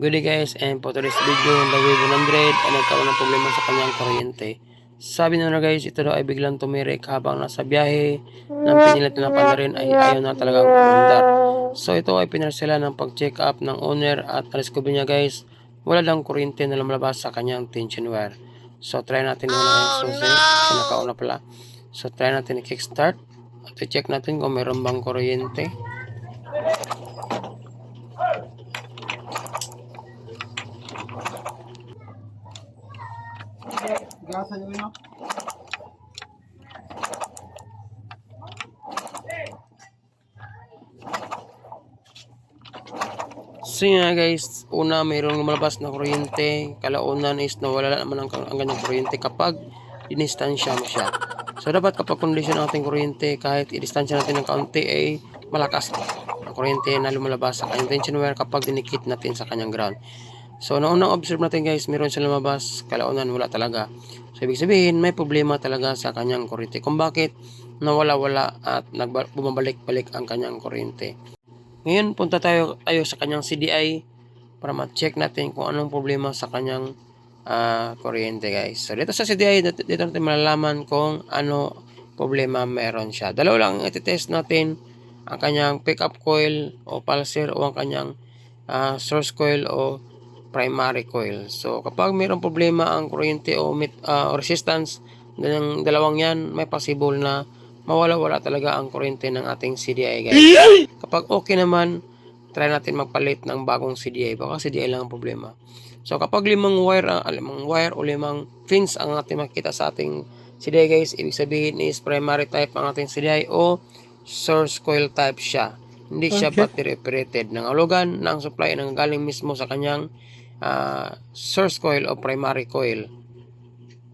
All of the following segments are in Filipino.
Good day guys, and for today's video, the Wave 100 ay nagkaroon ng problema sa kanyang kuryente. Sabi na guys, ito daw ay biglang tumirik habang nasa biyahe ng pinilit na palarin ay ayaw na talagang umandar. So ito ay pinarsela ng pag-check up ng owner at na-discover niya guys, wala lang kuryente na lumalabas sa kanyang tension wire. So try natin muna yung susi, kasi nakauna pala. So try natin i-kickstart at i-check natin kung mayroon bang kuryente. Gasan nyo yun. So yun nga guys, una mayroong lumalabas na kuryente, kalaunan is nawala naman ang ganyang kuryente kapag dinistansya mo siya. So dapat kapag kondisyon ng ating kuryente, kahit i-distansya natin ng kaunti ay malakas ang kuryente na lumalabas sa kanyang tension wire kapag dinikit natin sa kanyang ground. So naunang observe natin guys, meron siya lumabas, kalaunan wala talaga. So ibig sabihin may problema talaga sa kanyang kuryente kung bakit nawala-wala at bumabalik-balik ang kanyang kuryente. Ngayon, punta tayo sa kanyang CDI para ma-check natin kung anong problema sa kanyang kuryente guys. So dito sa CDI, dito natin malalaman kung ano problema meron siya. Dalawa lang iti-test natin, ang kanyang pickup coil o pulser o ang kanyang source coil o primary coil. So kapag mayroong problema ang kuryente o resistance ng dalawang yan, may possible na mawala-wala talaga ang kuryente ng ating CDI guys. Kapag okay naman, try natin magpalit ng bagong CDI. Baka CDI lang ang problema. So kapag limang wire o limang fins ang ating makita sa ating CDI guys, ibig sabihin is primary type ang ating CDI o source coil type siya. Hindi siya battery operated. Nangahulugan na ang supply nang galing mismo sa kanyang source coil o primary coil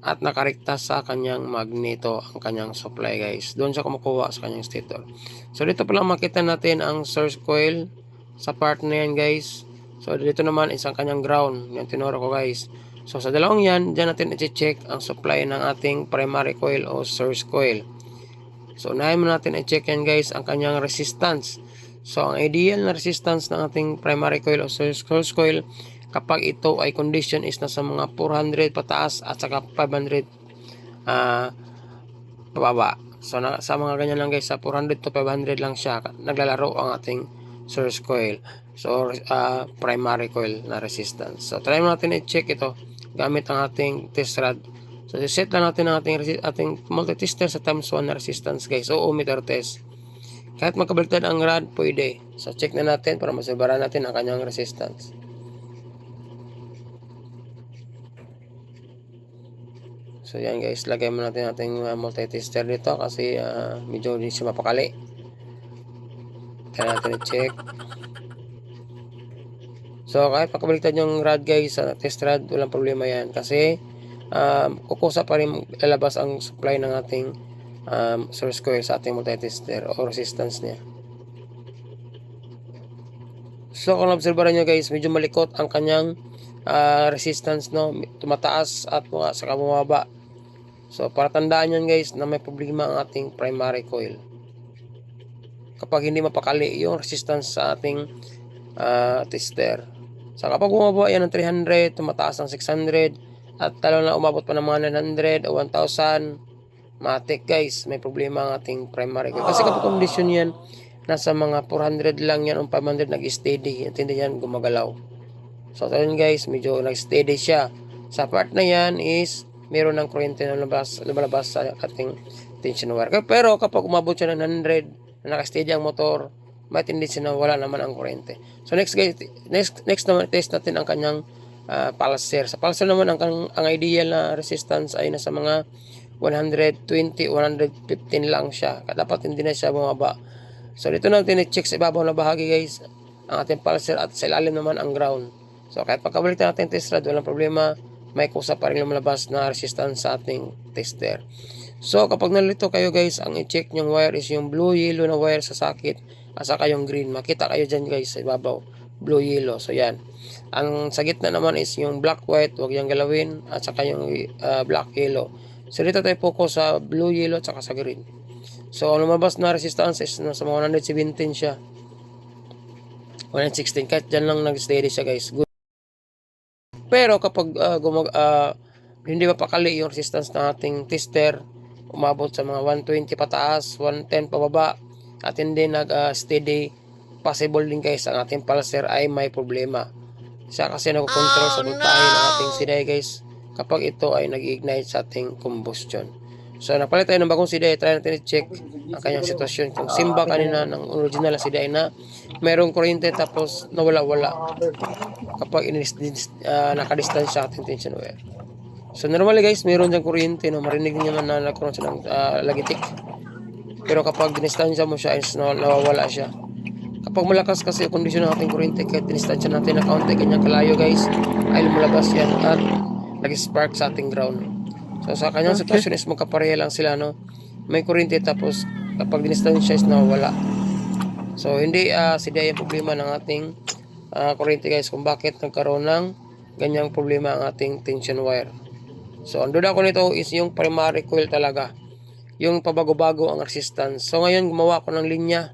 at nakarekta sa kanyang magneto ang kanyang supply guys. Doon siya kumukuha sa kanyang stator. So dito pala makita natin ang source coil sa part na yan guys. So dito naman isang kanyang ground. Yung tinuro ko guys. So sa dalawang yan, dyan natin i-check ang supply ng ating primary coil o source coil. So unahin mo natin i-check yan guys ang kanyang resistance. So ang ideal na resistance ng ating primary coil o source coil kapag ito ay condition is nasa mga 400 pataas at saka 500 pababa. So sa mga ganyan lang guys, sa 400 to 500 lang siya naglalaro ang ating source coil. So primary coil na resistance. So try natin i-check ito gamit ang ating test rod. So set na natin ang ating multi-tester sa times 1 na resistance guys o ohmmeter test. Kahit magkabaliktad ang rod, pwede. So check na natin para masabara natin ang kanyang resistance. So yan guys, lagay mo natin ating multi-tester dito kasi medyo hindi siya mapakali. Kaya natin i-check. So kahit pakabaliktad yung rod guys sa test rod, walang problema yan kasi kukusa pa rin lalabas ang supply ng ating source coil sa ating multi-tester o resistance niya. So kung obserbaran nyo guys, medyo malikot ang kanyang resistance, no, tumataas at saka bumaba. So para tandaan yan guys na may problema ang ating primary coil kapag hindi mapakali yung resistance sa ating tester. So kapag bumaba yan ng 300, tumataas ng 600 at talo na umabot pa ng mga 900 o 1000, matik guys, may problema ang ating primary coil. Kasi kapag condition yan nasa mga 400 lang yan o 500 nag-steady, intindi yan, gumagalaw. So ayun guys, medyo nag-steady siya. Sa part na yan is meron ng kuryente na lumalabas sa ating tension wire. Pero kapag umabot siya ng 100 na naka-steady ang motor, may tendency na wala naman ang kuryente. So next guys, next naman test natin ang kanyang pulser. Sa pulser naman ang ideal na resistance ay nasa mga 120, 115 lang siya. Dapat hindi na siya bumaba. So dito natin i-check sa ibabaw na bahagi guys ang ating pulser at sa ilalim naman ang ground. So kahit pagkabalik natin test rod, walang problema, may kusa pa rin lumalabas na resistance sa ating tester. So kapag nalito kayo guys, ang i-check nyong wire is yung blue yellow na wire sa socket at saka yung green. Makita kayo dyan guys sa ibabaw, blue yellow. So yan. Ang sa gitna naman is yung black white, huwag yung galawin, at saka yung black yellow. So dito tayo focus sa blue yellow at saka sa green. So ang lumabas na resistance is nasa mga 117 siya, 116, kahit dyan lang nag-steady siya guys. Good. Pero kapag hindi mapakali yung resistance ng ating tester, umabot sa mga 120 pataas, 110 pababa, at hindi nag-steady, possible din guys ang ating pulser ay may problema. Siya kasi nag-control sa voltahe ng ating CDI guys kapag ito ay nag-ignite sa ating combustion. So napalit tayo ng bagong CDI, try natin i-check ang kanyang sitwasyon. Kung simba kanina ng original na CDI na mayroong kuryente tapos nawala-wala kapag nakadistansya sa ating tension wire. So normally guys, mayroon dyan kuryente, no? Marinig niyo naman na nagkaroon siya ng lagitik. Pero kapag dinistansya mo siya is nawawala siya. Kapag malakas kasi yung kondisyon ng ating kuryente, kahit dinistansya natin na kaunti kanyang kalayo guys, ay lumabas yan at nag-spark sa ating ground. So sa kanyang sitwasyon is magkapareha lang sila, no? May kuryente tapos kapag dinistansya is nawawala. So hindi CDI yung problema ng ating kuryente guys kung bakit nagkaroon ng ganyang problema ang ating tension wire. So ang duda ko nito is yung primary coil talaga, yung pabago-bago ang resistance. So ngayon gumawa ko ng linya,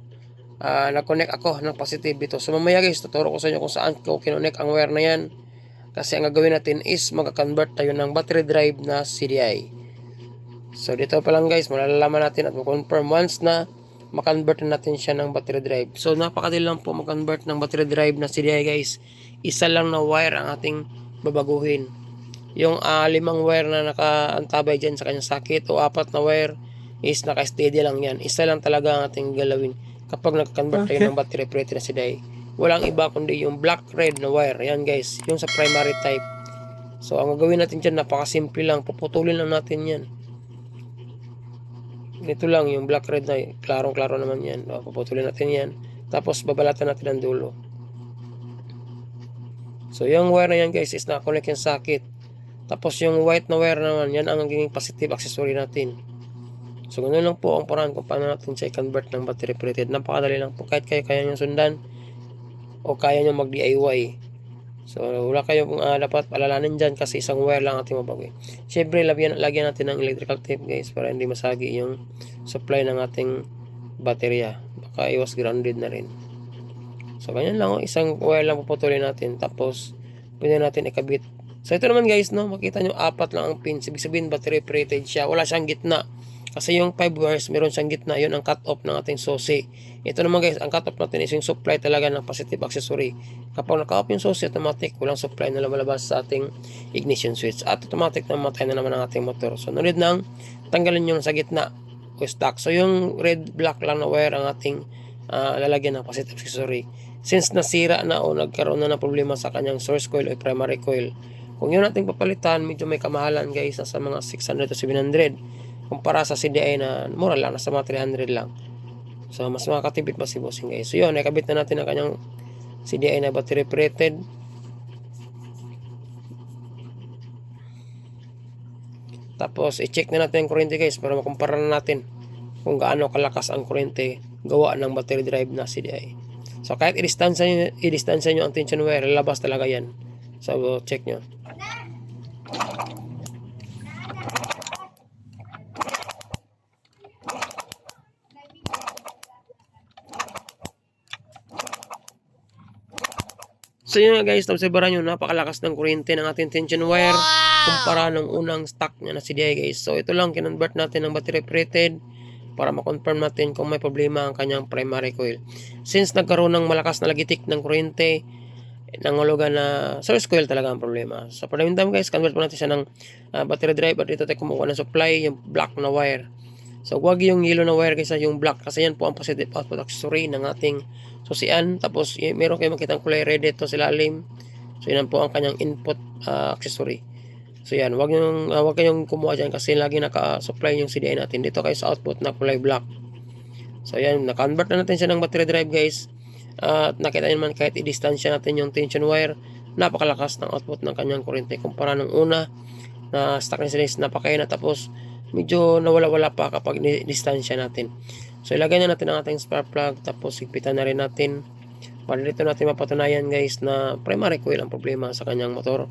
nag-connect ako ng positive dito. So mamaya guys, tuturo ko sa inyo kung saan ko kinonect ang wire na yan. Kasi ang gagawin natin is mag-convert tayo ng battery drive na CDI. So dito pa lang guys, malalaman natin at ma-confirm once na ma-convert na natin siya ng battery drive. So napakadali lang po mag-convert ng battery drive na CDI guys. Isa lang na wire ang ating babaguhin. Yung 5 wire na nakaantabay dyan sa kanyang socket o 4 na wire is naka-steady lang yan. Isa lang talaga ang ating galawin kapag nag-convert tayo ng battery operated na CDI. Walang iba kundi yung black red na wire. Yan guys, yung sa primary type. So ang gagawin natin dyan, napakasimple lang. Puputulin lang natin yan. Ito lang yung black red na klarong-klaro naman yan. Puputulin natin yan. Tapos babalatan natin ang dulo. So yung wire na yan guys is nakakonect yung socket. Tapos yung white na wire naman, yan ang naging positive accessory natin. So ganoon lang po ang paraan kung paano natin siya i-convert ng battery operated. Napakadali lang po. Kahit kaya nyo sundan o kaya nyo mag-DIY. So wala kayong dapat alalanin dyan kasi isang wire lang ating mabago. Siyempre lagyan natin ng electrical tape guys para hindi masagi yung supply ng ating baterya. Baka iwas grounded na rin. So ganyan lang, isang wire lang puputulin natin tapos pwede natin ikabit. So ito naman guys, no, makita nyo 4 lang ang pins. Ibig sabihin battery operated siya. Wala siyang gitna. Kasi yung 5 wires, meron siyang gitna. Yun ang cut-off ng ating susi. Ito naman guys, ang cut-off natin is yung supply talaga ng positive accessory. Kapag naka-off yung susi, automatic, walang supply na lumalabas sa ating ignition switch. At automatic na matay na naman ang ating motor. So, nunod nang tanggalin yung sa gitna o stock. So, yung red-black lang na wire ang ating lalagyan ng positive accessory. Since nasira na o nagkaroon na ng problema sa kanyang source coil o primary coil, kung yun nating papalitan, medyo may kamahalan guys, sa mga 600 to 700. Kumpara sa CDI na mura lang, nasa mga 300 lang. So, mas makakatipid pa si bossing guys. So, yun, nakabit na natin ang kanyang CDI na battery operated. Tapos, i-check na natin ang kuryente guys para makumpara na natin kung gaano kalakas ang kuryente gawa ng battery drive na CDI. So, kahit i-distansya nyo ang tension wire, lalabas talaga yan. So, check nyo. So yun guys, obserbahan nyo, napakalakas ng kuryente ng ating tension wire kumpara ng unang stock niya na CDI guys. So ito lang, kinonvert natin ng battery operated para ma-confirm natin kung may problema ang kanyang primary coil. Since nagkaroon ng malakas na lagitik ng kuryente, nangulugan na source coil talaga ang problema. So for the meantime guys, convert po natin siya ng battery drive at dito tayo kumukuha ng supply, yung black na wire. So wag yung yellow na wire kaysa yung black kasi yan po ang positive output accessory ng ating susian. Tapos meron kayong makitang kulay red ito sa ilalim. So yan po ang kanyang input accessory. So yan, wag kayong kumuha dyan kasi lagi naka-supply yung CDI natin. Dito kayo sa output na kulay black. So yan, na-convert na natin siya ng battery drive guys. At nakita nyo naman kahit i-distansya natin yung tension wire, napakalakas ng output ng kanyang kuryente kumpara ng una na stock na series, napakaya na tapos medyo nawala-wala pa kapag distansya natin. So ilagay na natin ang ating spark plug tapos higpitan na rin natin para dito natin mapatunayan guys na primary coil ang problema sa kanyang motor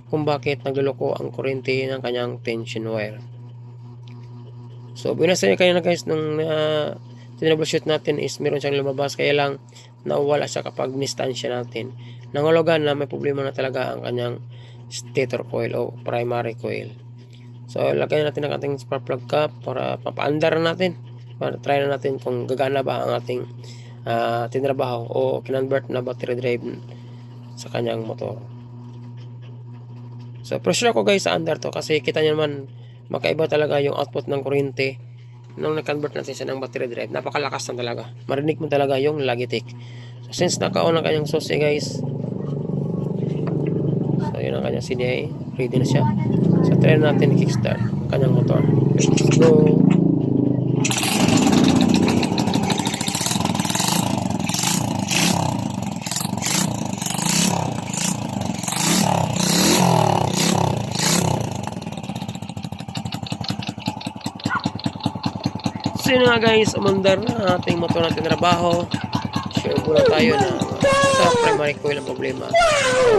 kung bakit nagluloko ang kuryente ng kanyang tension wire. So binasa niya kanina guys nung tinroubleshoot natin is meron siyang lumabas kaya lang nawala siya kapag distansya natin. Nangulugan na may problema na talaga ang kanyang stator coil o primary coil. So lagay natin ang ating spark plug cap para papaandar natin, para try na natin kung gagana ba ang ating tinrabaho o kinonvert na battery drive sa kanyang motor. So pressure ako guys sa under to kasi kita nyo naman makaiba talaga yung output ng kuryente nung na-convert natin siya ng battery drive. Napakalakas na talaga, marinig mo talaga yung Logitech. So since naka-on ang kanyang susi guys, so yun ang kanyang CDI, ready na siya. So try natin i-kickstart ang kanyang motor. Let's go. So yun nga guys, umandar na ating motor natin trabaho. Sure muna tayo na sa primary coil ang problema.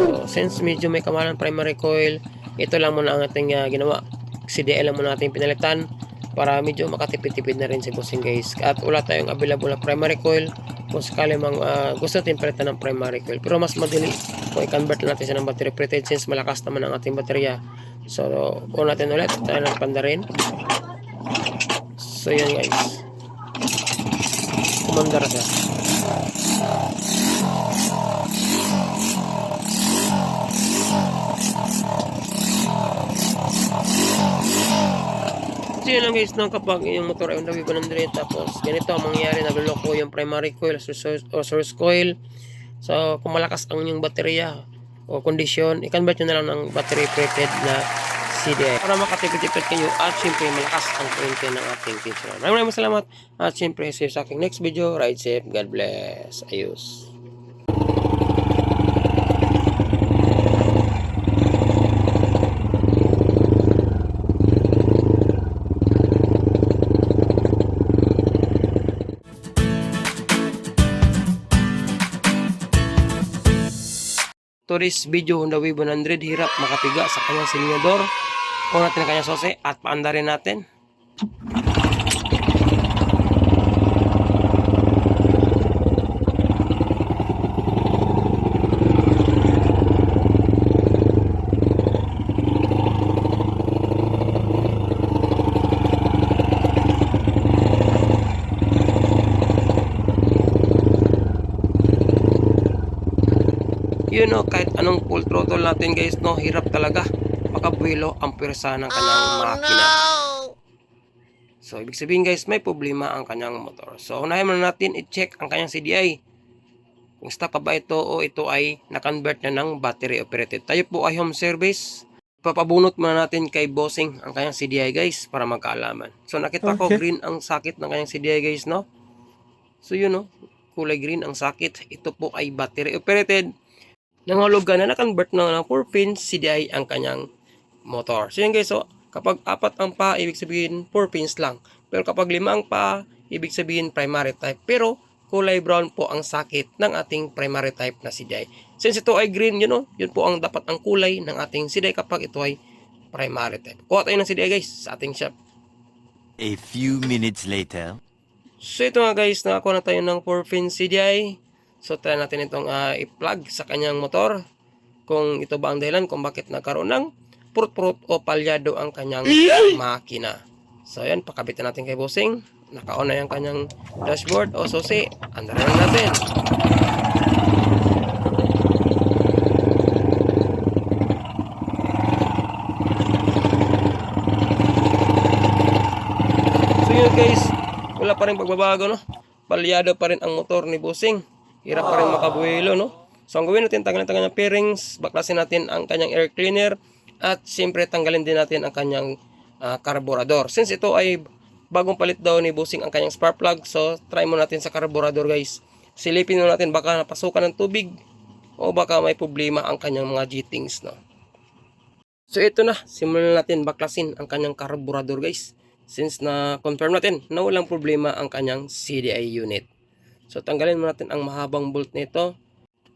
So since medyo may kamalang primary coil, ito lang muna ang ating ginawa. CDL lang muna natin pinalitan para medyo makatipid-tipid na rin si bossing guys. At wala tayong available na primary coil kung sakali mang gusto natin palitan ng primary coil. Pero mas madali kung i-convert natin siya ng battery operated since malakas naman ang ating baterya. So on natin ulit, tayo ng pandarin. So yan guys, kumandar siya. So yun lang guys, no, kapag yung motor ay under 100 tapos ganito ang mangyayari, nagluloko yung primary coil o source coil. So kung malakas ang yung baterya o kondisyon, i-convert nyo na lang ng battery operated na CDI para makatipid-tipid kayo at syempre malakas ang kuryente ng ating teacher. Maraming salamat at syempre see you sa aking next video. Ride safe, God bless, ayos. To this video, Honda Wave 100, hirap makapiga sa kanyang silinyador. Kuha natin ang kanyang sose at paandarin natin. Yun know, kahit anong full throttle natin guys, no, hirap talaga makabuelo ang pwersa ng kanyang makina. So ibig sabihin guys, may problema ang kanyang motor. So unahin muna natin i-check ang kanyang CDI. Kung stop pa ba ito o ito ay na-convert na ng battery operated. Tayo po ay home service. Papabunot muna natin kay bossing ang kanyang CDI guys para magkaalaman. So nakita ko green ang sakit ng kanyang CDI guys, no. So yun, no, kulay green ang sakit. Ito po ay battery operated. Nangahulugan na na-convert na ng 4 pins CDI ang kanyang motor. So yan guys, so kapag 4 ang pa, ibig sabihin 4 pins lang. Pero kapag 5 ang pa, ibig sabihin primary type. Pero kulay brown po ang sakit ng ating primary type na CDI. Since ito ay green, you know, yun po ang dapat ang kulay ng ating CDI kapag ito ay primary type. Kuha tayo ng CDI guys sa ating shop. A few minutes later. So ito nga guys, nakakuha na tayo ng 4 pin CDI. So try natin itong i-plug sa kanyang motor. Kung ito ba ang dahilan kung bakit nagkaroon ng purut-purut o palyado ang kanyang makina. So yan, pakabitan natin kay bossing. Naka-on na yung kanyang dashboard o susi. Andaran natin. So yun guys, wala pa rin pagbabago, no? Palyado pa rin ang motor ni bossing. Hirap pa rin makabuelo, no? So, ang gawin natin, tanggalin natin ang kanyang pairings, baklasin natin ang kanyang air cleaner, at siyempre, tanggalin din natin ang kanyang karburador. Since ito ay bagong palit daw ni bossing ang kanyang spark plug, so try mo natin sa karburador, guys. Silipin mo natin, baka napasukan ng tubig, o baka may problema ang kanyang mga G-tings, no? So, ito na, simulan natin baklasin ang kanyang karburador, guys. Since na-confirm natin na walang problema ang kanyang CDI unit. So tanggalin mo natin ang mahabang bolt nito.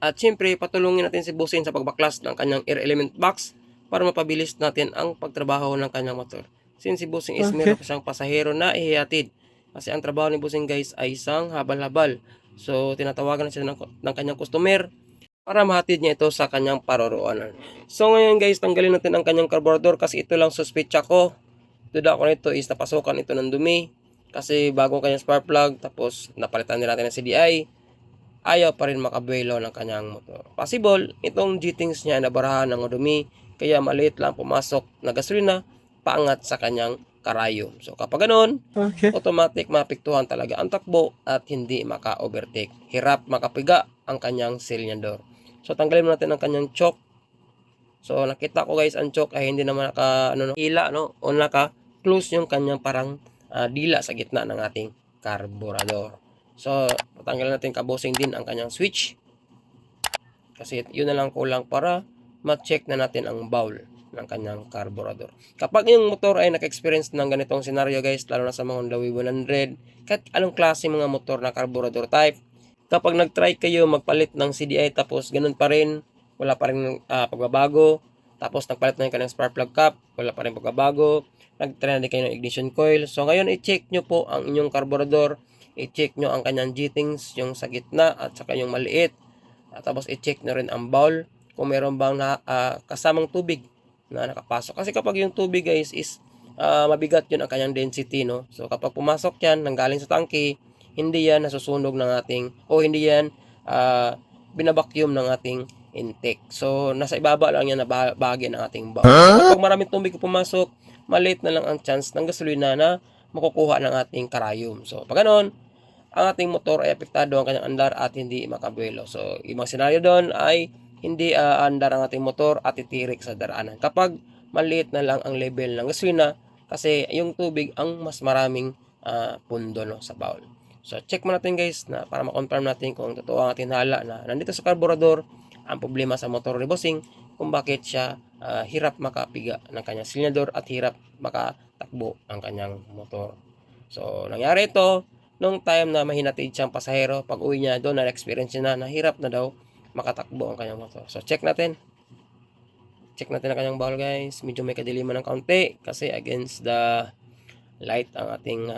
At syempre patulungin natin si bossing sa pagbaklas ng kanyang air element box para mapabilis natin ang pagtrabaho ng kanyang motor. Since si bossing is meron pa siyang pasahero na ihihatid. Kasi ang trabaho ni bossing guys ay isang habal-habal. So tinatawagan na siya ng kanyang customer para mahatid niya ito sa kanyang paroroonan. So ngayon guys, tanggalin natin ang kanyang carburetor kasi ito lang suspetsa ko. Duda ko nito is napasukan ito ng dumi kasi bagong kanyang spark plug, tapos napalitan din natin ng CDI, ayaw pa rin makabuelo ng kanyang motor. Possible itong G-Things niya nabarahan ng dumi kaya maliit lang pumasok na gasolina paangat sa kanyang karayom. So kapag ganoon, automatic mapiktuhan talaga ang takbo at hindi maka-overtake. Hirap makapiga ang kanyang silinyador. So tanggalin natin ang kanyang choke. So nakita ko guys, ang choke ay hindi naman hila o naka-close yung kanyang parang dila sa gitna ng ating carburetor. So tatanggalin natin kabosing din ang kanyang switch. Kasi yun na lang kulang para ma-check na natin ang bowl ng kanyang carburetor. Kapag yung motor ay naka-experience ng ganitong scenario guys, lalo na sa mga Honda W100, kahit anong klase mga motor na carburetor type, kapag nag-try kayo magpalit ng CDI tapos ganun pa rin, wala pa rin pagbabago, tapos nagpalit na yung kanyang spark plug cap, wala pa rin pagbabago, nag-try na din kayo ng ignition coil. So ngayon i-check nyo po ang inyong carburetor, i-check nyo ang kanyang G-Things, yung sa gitna at saka yung maliit. Tapos i-check nyo rin ang bowl kung meron bang kasamang tubig na nakapasok. Kasi kapag yung tubig guys is mabigat yun ang kanyang density, no? So kapag pumasok yan nanggaling sa tangke, hindi yan nasusunog ng ating, o hindi yan binabacuum ng ating intake. So nasa ibaba lang yan na bahagi ng ating bowl. So, kapag maraming tubig pumasok, maliit na lang ang chance ng gasolina na makukuha ng ating karayom. So pag ganon, ang ating motor ay apektado ang kanyang andar at hindi makabuelo. So, ibang senaryo doon ay hindi andar ang ating motor at titirik sa daraanan. Kapag maliit na lang ang level ng gasolina kasi yung tubig ang mas maraming pundo sa bowl. So, check mo natin guys na para ma-confirm natin kung totoo ang ating hala na nandito sa carburetor ang problema sa motor ni Bossing kung bakit siya hirap makapiga ng kanyang silinyador at hirap makatakbo ang kanyang motor. So, nangyari ito nung time na mahinatid siyang pasahero, pag uwi niya doon, na-experience niya na hirap na daw makatakbo ang kanyang motor. So, check natin. Check natin ang kanyang bowl guys. Medyo may kadiliman ng kaunti kasi against the light ang ating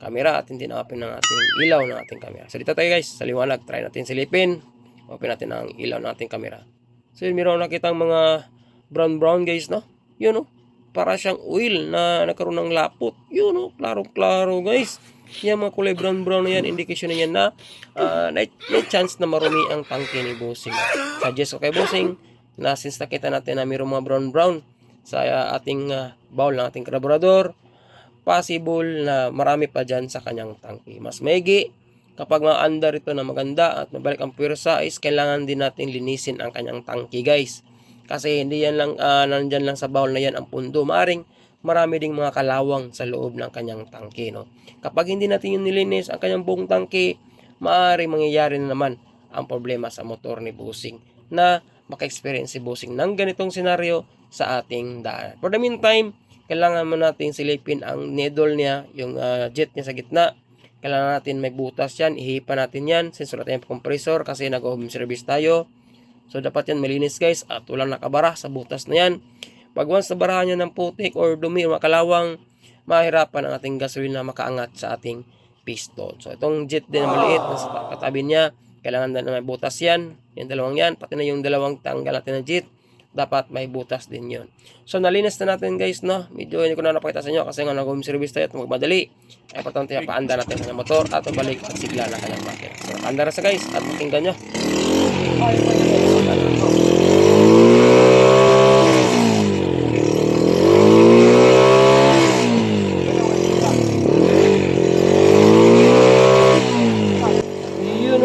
camera at hindi na-open ng ating ilaw ng ating camera. So, dito tayo guys, sa liwanag. Try natin silipin. Open natin ang ilaw ng ating camera. So, yun, meron nakita ang mga brown guys, no? Yun, no? Para siyang oil na nagkaroon ng lapot. Yun, no? Klaro-klaro guys. Yan mga kulay brown na yan, indication na yan na may chance na marumi ang tangke ni Bossing. Suggest ko kay Bossing na since nakita natin na mayroong mga brown sa ating bowl ng ating carburetor, possible na marami pa dyan sa kanyang tangke. Mas maigi kapag ma-under ito na maganda at mabalik ang pwersa is kailangan din natin linisin ang kanyang tangke guys. Kasi hindi yan lang nandyan lang sa bowl na yan ang pundo. Maaring marami ding mga kalawang sa loob ng kanyang tangke, no? Kapag hindi natin yung nilinis ang kanyang buong tangke, maaaring mangyayari na naman ang problema sa motor ni Bossing na maka-experience si Bossing ng ganitong senaryo sa ating daan. For the meantime, kailangan mo natin silipin ang needle niya, yung jet niya sa gitna. Kailangan natin may butas yan, ihipan natin yan since wala tayong compressor kasi nag-home service tayo. So dapat yan malinis guys at walang nakabara sa butas na yan. Pag once nabarahan nyo ng putik or dumi o makalawang, mahirapan ang ating gasolina makaangat sa ating piston. So itong jet din na maliit na sa katabi niya, kailangan na may butas yan. Yung dalawang yan, pati na yung dalawang tanggal natin na jet, dapat may butas din yon. So nalinis na natin guys, no? Medyo hindi ko na napakita sa inyo kasi nga nag-home service tayo at magmadali. Ay importante paanda natin sa motor at balik at sigla na kanyang makina. So paanda na sa guys at pakinggan nyo.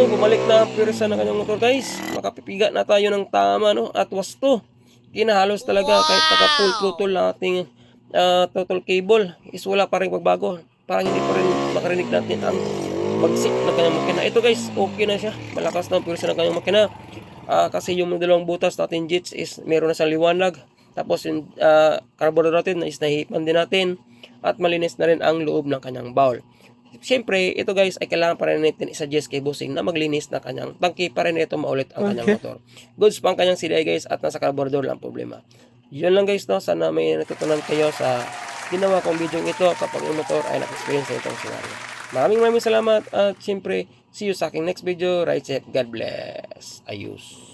Bumalik na ang pwersa ng kanyang motor guys. Makapipiga na tayo ng tama, no? At wasto. Kinahalos talaga kahit naka-full throttle ang ating throttle cable is wala pa rin pagbago. Parang hindi pa rin makarinig natin ang bagsik ng kanyang makina. Ito guys, okay na siya. Malakas na ang pwersa ng kanyang makina. Kasi yung dalawang butas natin jets is meron na sa liwanag. Tapos yung carburetor natin is nahihipan din natin. At malinis na rin ang loob ng kanyang bowl. Siyempre, ito guys ay kailangan pa rin natin i-suggest kay Bossing na maglinis na kanyang tangke para rin ito maulit ang kanyang motor. Goods pa ang kanyang CDI guys at nasa carburetor lang problema. Yun lang guys, no? Sana may natutunan kayo sa ginawa kong video ito kapag yung motor ay naka-experience na itong scenario. Maraming salamat at siyempre, see you sa aking next video. Ride safe. God bless. Ayos.